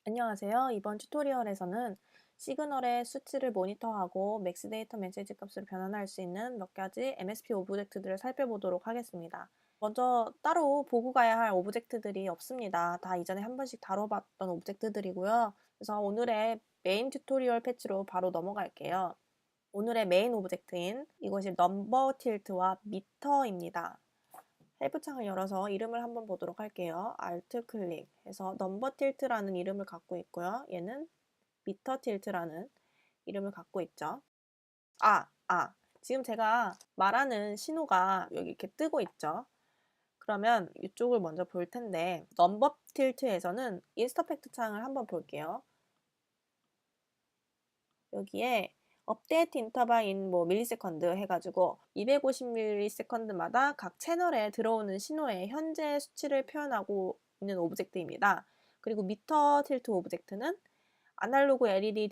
안녕하세요. 이번 튜토리얼에서는 시그널의 수치를 모니터하고 맥스 데이터 메시지 값으로 변환할 수 있는 몇 가지 MSP 오브젝트들을 살펴보도록 하겠습니다. 먼저 따로 보고 가야 할 오브젝트들이 없습니다. 다 이전에 한 번씩 다뤄봤던 오브젝트들이고요. 그래서 오늘의 메인 튜토리얼 패치로 바로 넘어갈게요. 오늘의 메인 오브젝트인 이것이 넘버 틸트와 미터입니다. 헬프 창을 열어서 이름을 한번 보도록 할게요. Alt 클릭해서 넘버 틸트라는 이름을 갖고 있고요. 얘는 미터 틸트라는 이름을 갖고 있죠. 지금 제가 말하는 신호가 여기 이렇게 뜨고 있죠. 그러면 이쪽을 먼저 볼 텐데 넘버 틸트에서는 인스터펙트 창을 한번 볼게요. 여기에 업데이트 인터바인 밀리세컨드 해가지고 250ms마다 각 채널에 들어오는 신호의 현재 수치를 표현하고 있는 오브젝트입니다. 그리고 미터 틸트 오브젝트는 아날로그 LED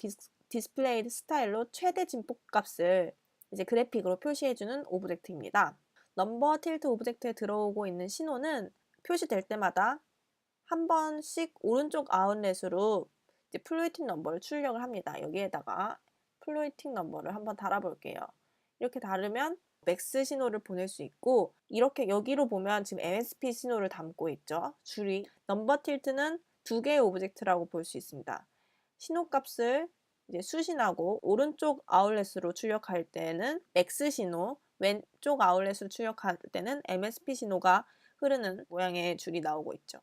디스플레이 스타일로 최대 진폭 값을 이제 그래픽으로 표시해주는 오브젝트입니다. 넘버 틸트 오브젝트에 들어오고 있는 신호는 표시될 때마다 한 번씩 오른쪽 아웃렛으로 이제 플로이팅 넘버를 출력을 합니다. 여기에다가 플로이팅 넘버를 한번 달아볼게요. 이렇게 다르면 맥스 신호를 보낼 수 있고, 이렇게 여기로 보면 지금 MSP 신호를 담고 있죠. 줄이 넘버 틸트는 두 개의 오브젝트라고 볼 수 있습니다. 신호값을 이제 수신하고 오른쪽 아웃렛으로 출력할 때는 맥스 신호, 왼쪽 아웃렛으로 출력할 때는 MSP 신호가 흐르는 모양의 줄이 나오고 있죠.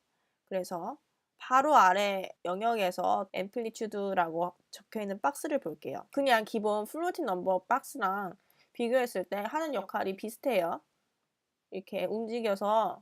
그래서 바로 아래 영역에서 앰플리튜드라고 적혀있는 박스를 볼게요. 그냥 기본 플로팅 넘버 박스랑 비교했을 때 하는 역할이 비슷해요. 이렇게 움직여서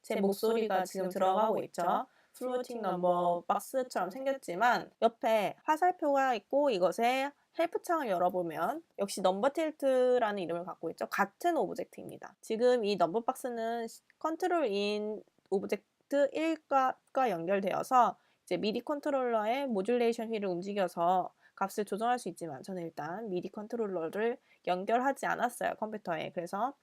제 목소리가 지금 들어가고 있죠. 플로팅 넘버 박스처럼 생겼지만 옆에 화살표가 있고 이것에 헬프 창을 열어보면 역시 넘버 틸트라는 이름을 갖고 있죠. 같은 오브젝트입니다. 지금 이 넘버 박스는 컨트롤 인 오브젝트 1과 연결되어서 이제 미디 컨트롤러의 모듈레이션 휠을 움직여서 값을 조정할 수 있지만 저는 일단 미디 컨트롤러를 연결하지 않았어요, 컴퓨터에. 그래서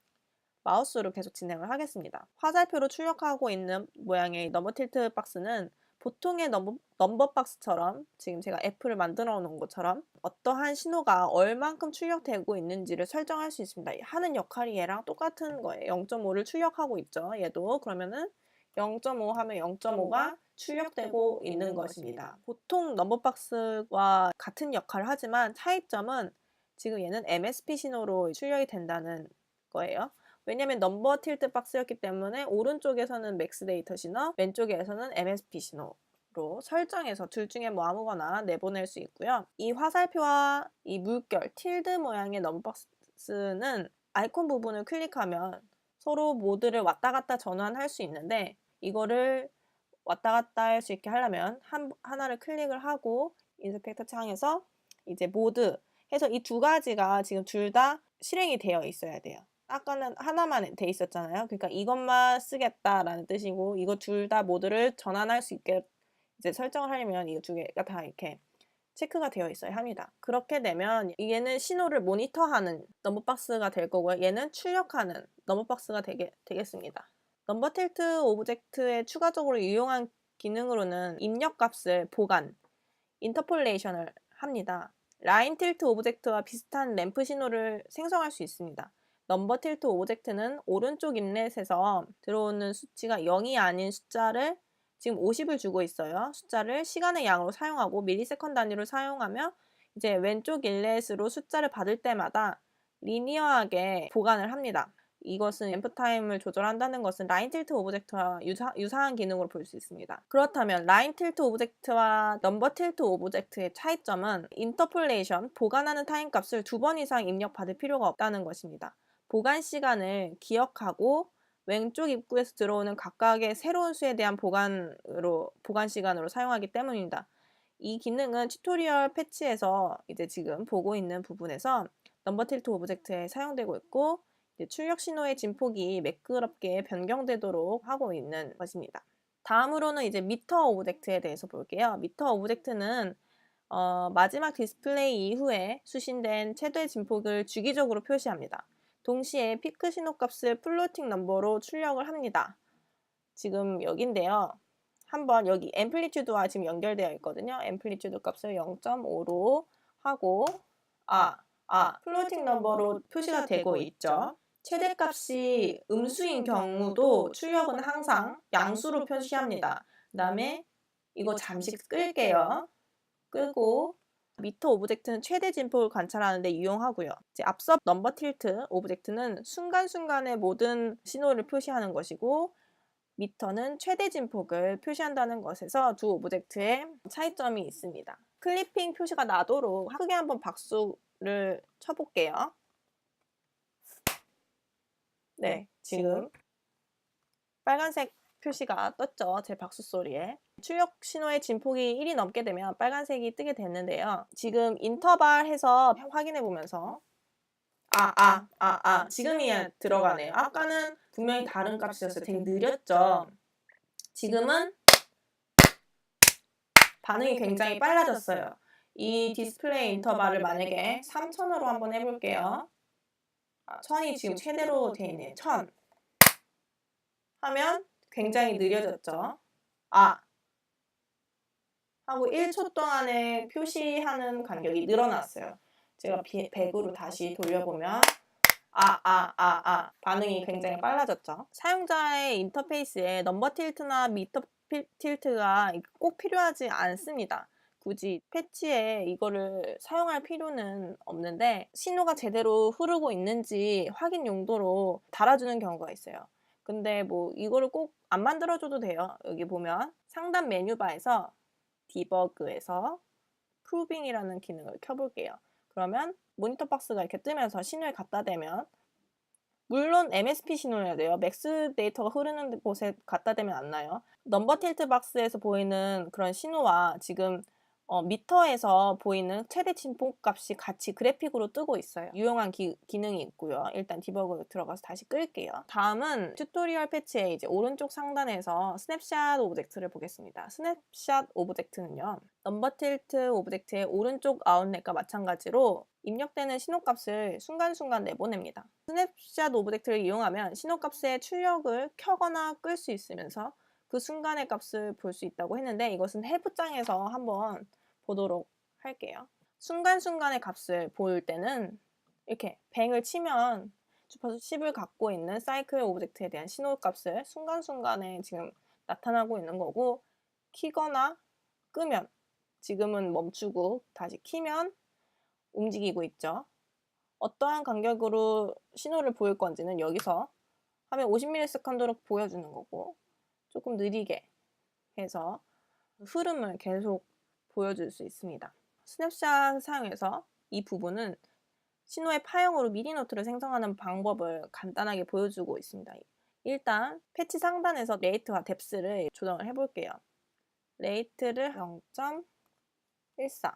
마우스로 계속 진행을 하겠습니다. 화살표로 출력하고 있는 모양의 넘버 틸트 박스는 보통의 넘버 박스처럼 지금 제가 F를 만들어 놓은 것처럼 어떠한 신호가 얼만큼 출력되고 있는지를 설정할 수 있습니다. 하는 역할이 얘랑 똑같은 거예요. 0.5를 출력하고 있죠. 얘도 그러면은 0.5 하면 0.5가 출력되고 있는 것입니다. 보통 넘버박스와 같은 역할을 하지만 차이점은 지금 얘는 MSP 신호로 출력이 된다는 거예요. 왜냐면 넘버 틸트 박스였기 때문에 오른쪽에서는 맥스 데이터 신호, 왼쪽에서는 MSP 신호로 설정해서 둘 중에 뭐 아무거나 내보낼 수 있고요. 이 화살표와 이 물결, 틸드 모양의 넘버 박스는 아이콘 부분을 클릭하면 서로 모드를 왔다 갔다 전환할 수 있는데 이거를 왔다 갔다 할 수 있게 하려면 하나를 클릭을 하고 인스펙터 창에서 이제 모드 해서 이 두 가지가 지금 둘 다 실행이 되어 있어야 돼요. 아까는 하나만 돼 있었잖아요. 그러니까 이것만 쓰겠다라는 뜻이고 이거 둘 다 모드를 전환할 수 있게 이제 설정을 하려면 이거 두 개가 다 이렇게 체크가 되어 있어야 합니다. 그렇게 되면 얘는 신호를 모니터하는 넘버박스가 될 거고요. 얘는 출력하는 넘버박스가 되겠습니다. 넘버 틸트 오브젝트에 추가적으로 이용한 기능으로는 입력값을 보관, 인터폴레이션을 합니다. 라인 틸트 오브젝트와 비슷한 램프 신호를 생성할 수 있습니다. 넘버 틸트 오브젝트는 오른쪽 인렛에서 들어오는 수치가 0이 아닌 숫자를 지금 50을 주고 있어요. 숫자를 시간의 양으로 사용하고 밀리세컨드 단위로 사용하며 이제 왼쪽 인렛으로 숫자를 받을 때마다 리니어하게 보관을 합니다. 이것은 램프 타임을 조절한다는 것은 라인 틸트 오브젝트와 유사한 기능으로 볼 수 있습니다. 그렇다면 라인 틸트 오브젝트와 넘버 틸트 오브젝트의 차이점은 인터폴레이션, 보관하는 타임 값을 2번 이상 입력받을 필요가 없다는 것입니다. 보관 시간을 기억하고 왼쪽 입구에서 들어오는 각각의 새로운 수에 대한 보관 시간으로 사용하기 때문입니다. 이 기능은 튜토리얼 패치에서 이제 지금 보고 있는 부분에서 넘버 틸트 오브젝트에 사용되고 있고 출력 신호의 진폭이 매끄럽게 변경되도록 하고 있는 것입니다. 다음으로는 이제 미터 오브젝트에 대해서 볼게요. 미터 오브젝트는 마지막 디스플레이 이후에 수신된 최대 진폭을 주기적으로 표시합니다. 동시에 피크 신호 값을 플로팅 넘버로 출력을 합니다. 지금 여긴데요. 한번 여기 앰플리튜드와 지금 연결되어 있거든요. 앰플리튜드 값을 0.5로 하고 플로팅 넘버로 표시가 되고 있죠. 최대값이 음수인 경우도 출력은 항상 양수로 표시합니다. 그 다음에 이거 잠시 끌게요. 끄고 미터 오브젝트는 최대 진폭을 관찰하는 데 이용하고요. 이제 앞서 넘버 틸트 오브젝트는 순간순간의 모든 신호를 표시하는 것이고 미터는 최대 진폭을 표시한다는 것에서 두 오브젝트의 차이점이 있습니다. 클리핑 표시가 나도록 크게 한번 박수를 쳐볼게요. 네, 지금 빨간색 표시가 떴죠. 제 박수 소리에. 출력 신호의 진폭이 1이 넘게 되면 빨간색이 뜨게 됐는데요. 지금 인터벌 해서 확인해 보면서 지금이 들어가네요. 아까는 분명히 다른 값이었어요. 되게 느렸죠. 지금은 반응이 굉장히 빨라졌어요. 이 디스플레이 인터벌을 만약에 3000으로 한번 해볼게요. 1000이 지금 최대로 돼 있네요. 1000 하면 굉장히 느려졌죠. 하고 1초 동안에 표시하는 간격이 늘어났어요. 제가 100으로 다시 돌려보면 반응이 굉장히 빨라졌죠. 사용자의 인터페이스에 넘버 틸트나 미터 틸트가 꼭 필요하지 않습니다. 굳이 패치에 이거를 사용할 필요는 없는데 신호가 제대로 흐르고 있는지 확인 용도로 달아주는 경우가 있어요. 근데 뭐 이거를 꼭 안 만들어줘도 돼요. 여기 보면 상단 메뉴바에서 디버그에서 프루빙이라는 기능을 켜볼게요. 그러면 모니터 박스가 이렇게 뜨면서 신호에 갖다 대면 물론 MSP 신호여야 돼요. 맥스 데이터가 흐르는 곳에 갖다 대면 안 나요. 넘버 틸트 박스에서 보이는 그런 신호와 지금 미터에서 보이는 최대 진폭 값이 같이 그래픽으로 뜨고 있어요. 유용한 기능이 있고요. 일단 디버그 들어가서 다시 끌게요. 다음은 튜토리얼 패치의 이제 오른쪽 상단에서 스냅샷 오브젝트를 보겠습니다. 스냅샷 오브젝트는요. 넘버 틸트 오브젝트의 오른쪽 아웃렛과 마찬가지로 입력되는 신호값을 순간순간 내보냅니다. 스냅샷 오브젝트를 이용하면 신호값의 출력을 켜거나 끌 수 있으면서 그 순간의 값을 볼 수 있다고 했는데 이것은 헬프장에서 한번 보도록 할게요. 순간순간의 값을 볼 때는 이렇게 뱅을 치면 주파수 10을 갖고 있는 사이클 오브젝트에 대한 신호값을 순간순간에 지금 나타나고 있는 거고 키거나 끄면 지금은 멈추고 다시 키면 움직이고 있죠. 어떠한 간격으로 신호를 보일 건지는 여기서 하면 50ms로 보여주는 거고 조금 느리게 해서 흐름을 계속 보여줄 수 있습니다. 스냅샷을 사용해서 이 부분은 신호의 파형으로 미디 노트를 생성하는 방법을 간단하게 보여주고 있습니다. 일단 패치 상단에서 레이트와 뎁스를 조정을 해볼게요. 레이트를 0.14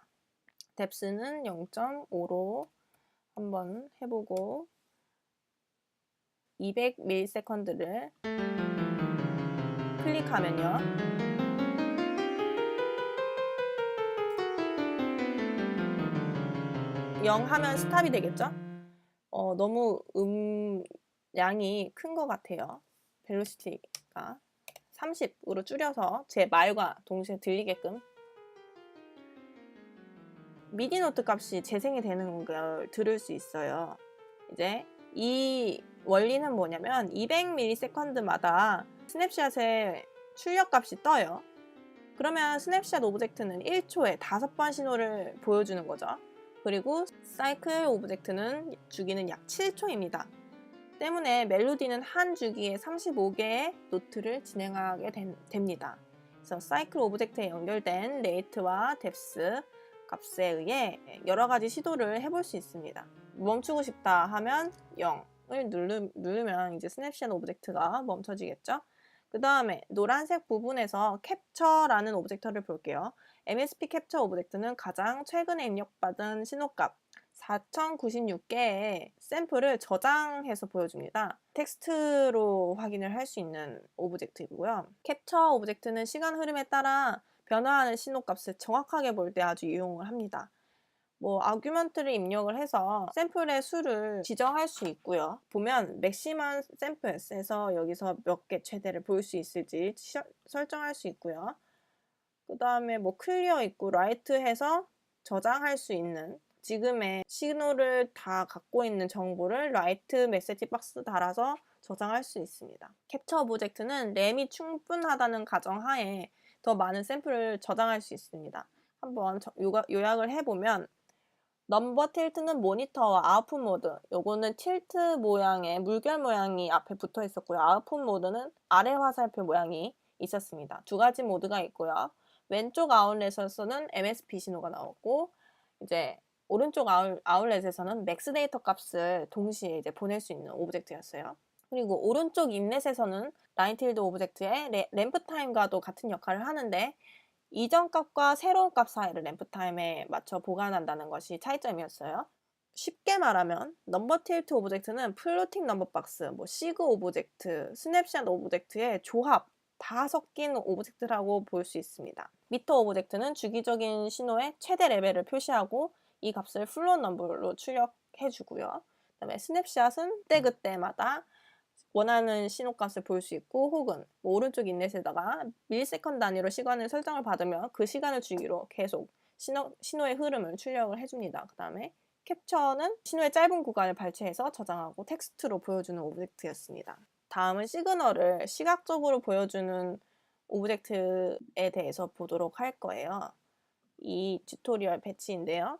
뎁스는 0.5로 한번 해보고 200ms를 클릭하면요. 0 하면 스탑이 되겠죠? 너무 양이 큰 것 같아요. 벨로시티가 30으로 줄여서 제 말과 동시에 들리게끔 미디 노트 값이 재생이 되는 걸 들을 수 있어요. 이제 이 원리는 뭐냐면 200ms마다 스냅샷의 출력 값이 떠요. 그러면 스냅샷 오브젝트는 1초에 5번 신호를 보여주는 거죠. 그리고 사이클 오브젝트는 주기는 약 7초입니다. 때문에 멜로디는 한 주기에 35개의 노트를 진행하게 됩니다. 그래서 사이클 오브젝트에 연결된 레이트와 뎁스 값에 의해 여러 가지 시도를 해볼 수 있습니다. 멈추고 싶다 하면 0을 누르면 이제 스냅샷 오브젝트가 멈춰지겠죠. 그 다음에 노란색 부분에서 캡처라는 오브젝트를 볼게요. MSP 캡처 오브젝트는 가장 최근에 입력받은 신호값 4096개의 샘플을 저장해서 보여줍니다. 텍스트로 확인을 할 수 있는 오브젝트이고요. 캡처 오브젝트는 시간 흐름에 따라 변화하는 신호값을 정확하게 볼 때 아주 유용을 합니다. 뭐 아규먼트를 입력을 해서 샘플의 수를 지정할 수 있고요. 보면 맥시멈 샘플스에서 여기서 몇 개 최대를 볼 수 있을지 설정할 수 있고요. 그 다음에 뭐 클리어 있고 라이트 해서 저장할 수 있는, 지금의 신호를 다 갖고 있는 정보를 라이트 메시지 박스 달아서 저장할 수 있습니다. 캡처 오브젝트는 램이 충분하다는 가정하에 더 많은 샘플을 저장할 수 있습니다. 한번 요약을 해보면, 넘버 틸트는 모니터와 아웃풋 모드, 요거는 틸트 모양의 물결 모양이 앞에 붙어 있었고요. 아웃풋 모드는 아래 화살표 모양이 있었습니다. 두 가지 모드가 있고요. 왼쪽 아웃렛에서는 MSP 신호가 나오고, 이제 오른쪽 아웃렛에서는 맥스 데이터 값을 동시에 이제 보낼 수 있는 오브젝트였어요. 그리고 오른쪽 인렛에서는 라인 틸드 오브젝트의 램프 타임과도 같은 역할을 하는데, 이전 값과 새로운 값 사이를 램프 타임에 맞춰 보관한다는 것이 차이점이었어요. 쉽게 말하면 넘버 틸트 오브젝트는 플로팅 넘버 박스, 뭐 시그 오브젝트, 스냅샷 오브젝트의 조합 다 섞인 오브젝트라고 볼 수 있습니다. 미터 오브젝트는 주기적인 신호의 최대 레벨을 표시하고 이 값을 플롯 넘버로 출력해 주고요. 그다음에 스냅샷은 그때그때마다 원하는 신호값을 볼 수 있고, 혹은 뭐 오른쪽 인렛에다가 밀리세컨드 단위로 시간을 설정을 받으면 그 시간을 주기로 계속 신호의 흐름을 출력을 해줍니다. 그 다음에 캡처는 신호의 짧은 구간을 발췌해서 저장하고 텍스트로 보여주는 오브젝트였습니다. 다음은 시그널을 시각적으로 보여주는 오브젝트에 대해서 보도록 할 거예요. 이 튜토리얼 배치인데요.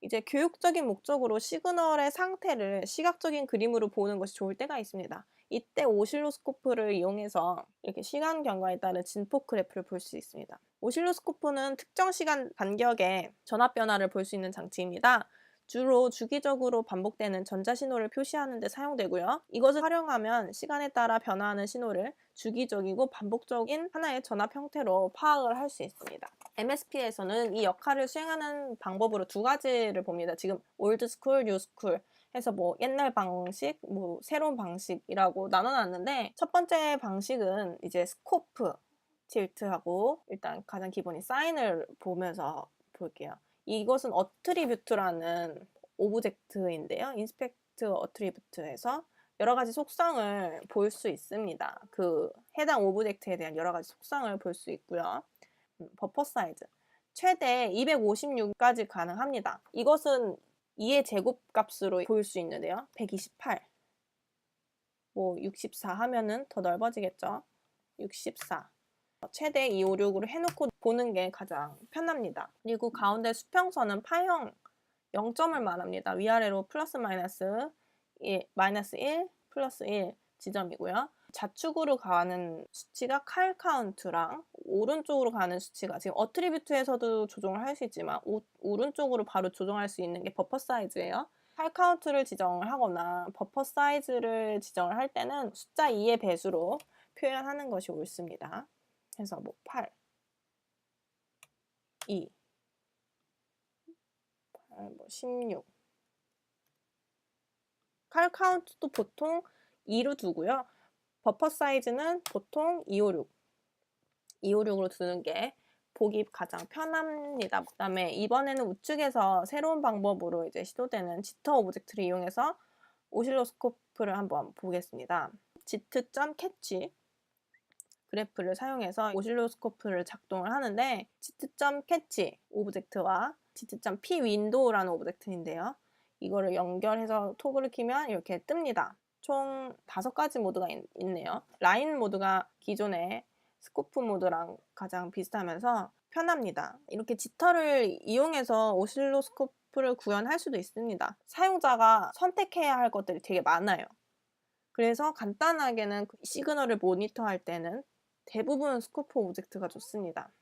이제 교육적인 목적으로 시그널의 상태를 시각적인 그림으로 보는 것이 좋을 때가 있습니다. 이때 오실로스코프를 이용해서 이렇게 시간 경과에 따른 진폭 그래프를 볼 수 있습니다. 오실로스코프는 특정 시간 간격의 전압 변화를 볼 수 있는 장치입니다. 주로 주기적으로 반복되는 전자신호를 표시하는 데 사용되고요. 이것을 활용하면 시간에 따라 변화하는 신호를 주기적이고 반복적인 하나의 전압 형태로 파악을 할 수 있습니다. MSP에서는 이 역할을 수행하는 방법으로 두 가지를 봅니다. 지금 올드 스쿨, 뉴 스쿨 해서 뭐 옛날 방식, 뭐 새로운 방식이라고 나눠놨는데, 첫 번째 방식은 이제 스코프 틸트하고, 일단 가장 기본인 사인을 보면서 볼게요. 이것은 어트리뷰트라는 오브젝트인데요. 인스펙트 어트리뷰트에서 여러 가지 속성을 볼 수 있습니다. 그 해당 오브젝트에 대한 여러 가지 속성을 볼 수 있고요. 버퍼 사이즈 최대 256까지 가능합니다. 이것은 2의 제곱값으로 볼 수 있는데요. 128, 뭐 64 하면은 더 넓어지겠죠. 64 최대 256으로 해놓고 보는 게 가장 편합니다. 그리고 가운데 수평선은 파형 0점을 말합니다. 위아래로 플러스 마이너스 1, 마이너스 1, 플러스 1 지점이고요. 좌측으로 가는 수치가 칼 카운트랑 오른쪽으로 가는 수치가, 지금 어트리뷰트에서도 조정을 할 수 있지만 오른쪽으로 바로 조정할 수 있는 게 버퍼 사이즈예요. 칼 카운트를 지정을 하거나 버퍼 사이즈를 지정을 할 때는 숫자 2의 배수로 표현하는 것이 옳습니다. 그래서 뭐 8, 2, 8, 뭐 16. 칼 카운트도 보통 2로 두고요. 버퍼 사이즈는 보통 256으로 두는 게 보기 가장 편합니다. 그 다음에 이번에는 우측에서 새로운 방법으로 이제 시도되는 지터 오브젝트를 이용해서 오실로스코프를 한번 보겠습니다. 지트.캐치 그래프를 사용해서 오실로스코프를 작동을 하는데, 지트.캐치 오브젝트와 지트.p 윈도우라는 오브젝트인데요. 이거를 연결해서 토글을 키면 이렇게 뜹니다. 총 5가지 모드가 있네요. 라인 모드가 기존의 스코프 모드랑 가장 비슷하면서 편합니다. 이렇게 지터를 이용해서 오실로스코프를 구현할 수도 있습니다. 사용자가 선택해야 할 것들이 되게 많아요. 그래서 간단하게는 시그널을 모니터할 때는 대부분 스코프 오브젝트가 좋습니다.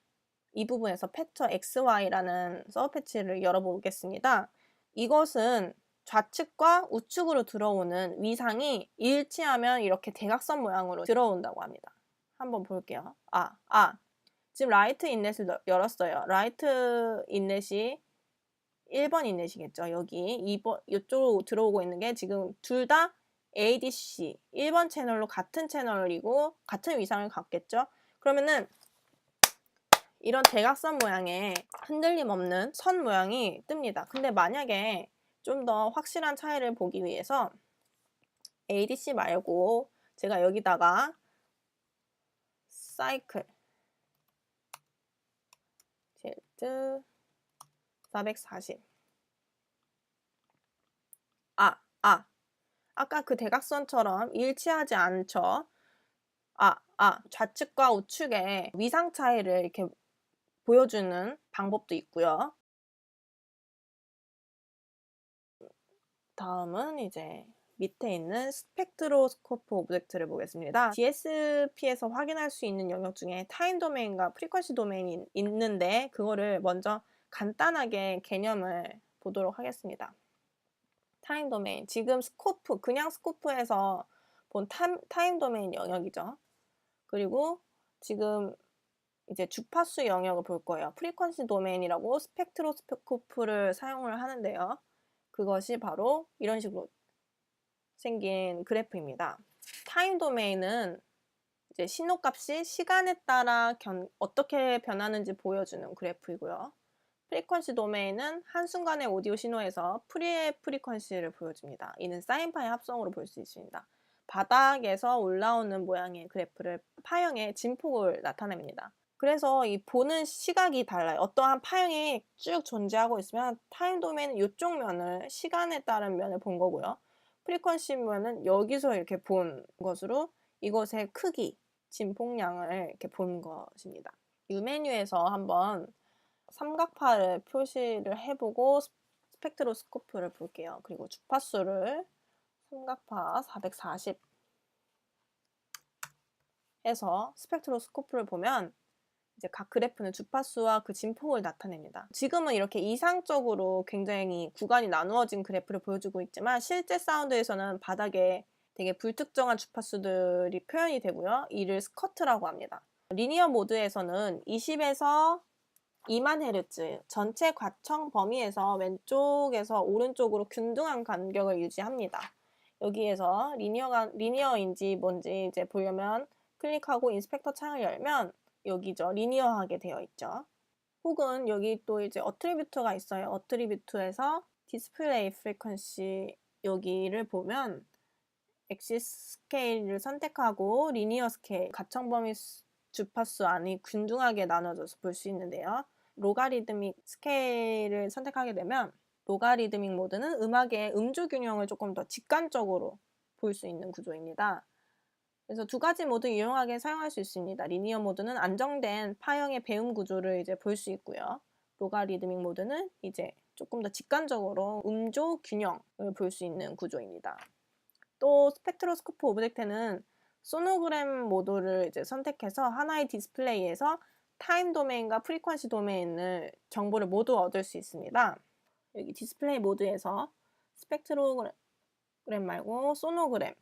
이 부분에서 패처 XY라는 서브 패치를 열어보겠습니다. 이것은 좌측과 우측으로 들어오는 위상이 일치하면 이렇게 대각선 모양으로 들어온다고 합니다. 한번 볼게요. 지금 라이트 인넷을 열었어요. 라이트 인넷이 1번 인넷이겠죠. 여기 2번, 이쪽으로 들어오고 있는 게 지금 둘 다 ADC 1번 채널로 같은 채널이고 같은 위상을 갖겠죠. 그러면은 이런 대각선 모양의 흔들림 없는 선 모양이 뜹니다. 근데 만약에 좀 더 확실한 차이를 보기 위해서 ADC 말고 제가 여기다가 사이클 Z 440 아까 그 대각선처럼 일치하지 않죠? 좌측과 우측의 위상 차이를 이렇게 보여주는 방법도 있고요. 다음은 이제 밑에 있는 스펙트로스코프 오브젝트를 보겠습니다. DSP에서 확인할 수 있는 영역 중에 타임 도메인과 프리퀀시 도메인이 있는데 그거를 먼저 간단하게 개념을 보도록 하겠습니다. 타임 도메인, 지금 스코프, 그냥 스코프에서 본 타임 도메인 영역이죠. 그리고 지금 이제 주파수 영역을 볼 거예요. 프리퀀시 도메인이라고 스펙트로스코프를 사용을 하는데요. 그것이 바로 이런 식으로 생긴 그래프입니다. 타임 도메인은 이제 신호값이 시간에 따라 어떻게 변하는지 보여주는 그래프이고요. 프리퀀시 도메인은 한순간의 오디오 신호에서 프리퀀시를 보여줍니다. 이는 사인파의 합성으로 볼 수 있습니다. 바닥에서 올라오는 모양의 그래프를 파형의 진폭을 나타냅니다. 그래서 이 보는 시각이 달라요. 어떠한 파형이 쭉 존재하고 있으면 타임 도메인은 이쪽 면을 시간에 따른 면을 본 거고요. 프리퀀시 면은 여기서 이렇게 본 것으로 이것의 크기, 진폭량을 이렇게 본 것입니다. 이 메뉴에서 한번 삼각파를 표시를 해보고 스펙트로스코프를 볼게요. 그리고 주파수를 삼각파 440 해서 스펙트로스코프를 보면 이제 각 그래프는 주파수와 그 진폭을 나타냅니다. 지금은 이렇게 이상적으로 굉장히 구간이 나누어진 그래프를 보여주고 있지만 실제 사운드에서는 바닥에 되게 불특정한 주파수들이 표현이 되고요. 이를 스커트라고 합니다. 리니어 모드에서는 20에서 2만 헤르츠 전체 과청 범위에서 왼쪽에서 오른쪽으로 균등한 간격을 유지합니다. 여기에서 리니어인지 뭔지 이제 보려면 클릭하고 인스펙터 창을 열면 여기죠. 리니어하게 되어 있죠. 혹은 여기 또 이제 어트리뷰트가 있어요. 어트리뷰트에서 디스플레이 프리퀀시 여기를 보면 엑시스 스케일을 선택하고 리니어 스케일, 가청 범위 주파수 안이 균등하게 나눠져서 볼 수 있는데요. 로가리드믹 스케일을 선택하게 되면 로가리드믹 모드는 음악의 음주 균형을 조금 더 직관적으로 볼 수 있는 구조입니다. 그래서 두 가지 모두 유용하게 사용할 수 있습니다. 리니어 모드는 안정된 파형의 배음 구조를 이제 볼 수 있고요. 로가리드믹 모드는 이제 조금 더 직관적으로 음조 균형을 볼 수 있는 구조입니다. 또 스펙트로스코프 오브젝트는 소노그램 모드를 이제 선택해서 하나의 디스플레이에서 타임 도메인과 프리퀀시 도메인을 정보를 모두 얻을 수 있습니다. 여기 디스플레이 모드에서 스펙트로그램 말고 소노그램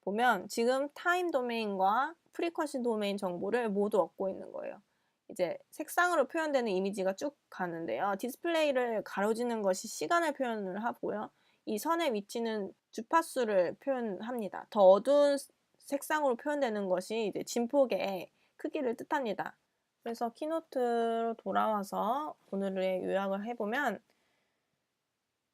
보면 지금 타임 도메인과 프리퀀시 도메인 정보를 모두 얻고 있는 거예요. 이제 색상으로 표현되는 이미지가 쭉 가는데요. 디스플레이를 가로지는 것이 시간을 표현을 하고요. 이 선의 위치는 주파수를 표현합니다. 더 어두운 색상으로 표현되는 것이 이제 진폭의 크기를 뜻합니다. 그래서 키노트로 돌아와서 오늘의 요약을 해보면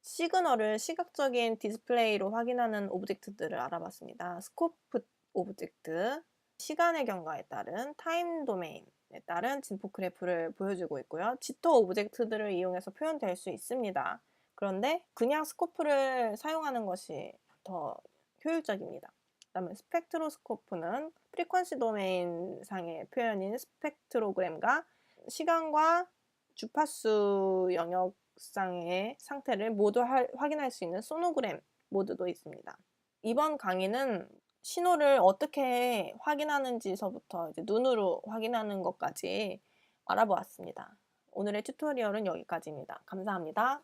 시그널을 시각적인 디스플레이로 확인하는 오브젝트들을 알아봤습니다. 스코프 오브젝트, 시간의 경과에 따른 타임 도메인에 따른 진폭 그래프를 보여주고 있고요. 지터 오브젝트들을 이용해서 표현될 수 있습니다. 그런데 그냥 스코프를 사용하는 것이 더 효율적입니다. 그다음에 스펙트로스코프는 프리퀀시 도메인 상의 표현인 스펙트로그램과 시간과 주파수 영역상의 상태를 모두 확인할 수 있는 소노그램 모드도 있습니다. 이번 강의는 신호를 어떻게 확인하는지서부터 이제 눈으로 확인하는 것까지 알아보았습니다. 오늘의 튜토리얼은 여기까지입니다. 감사합니다.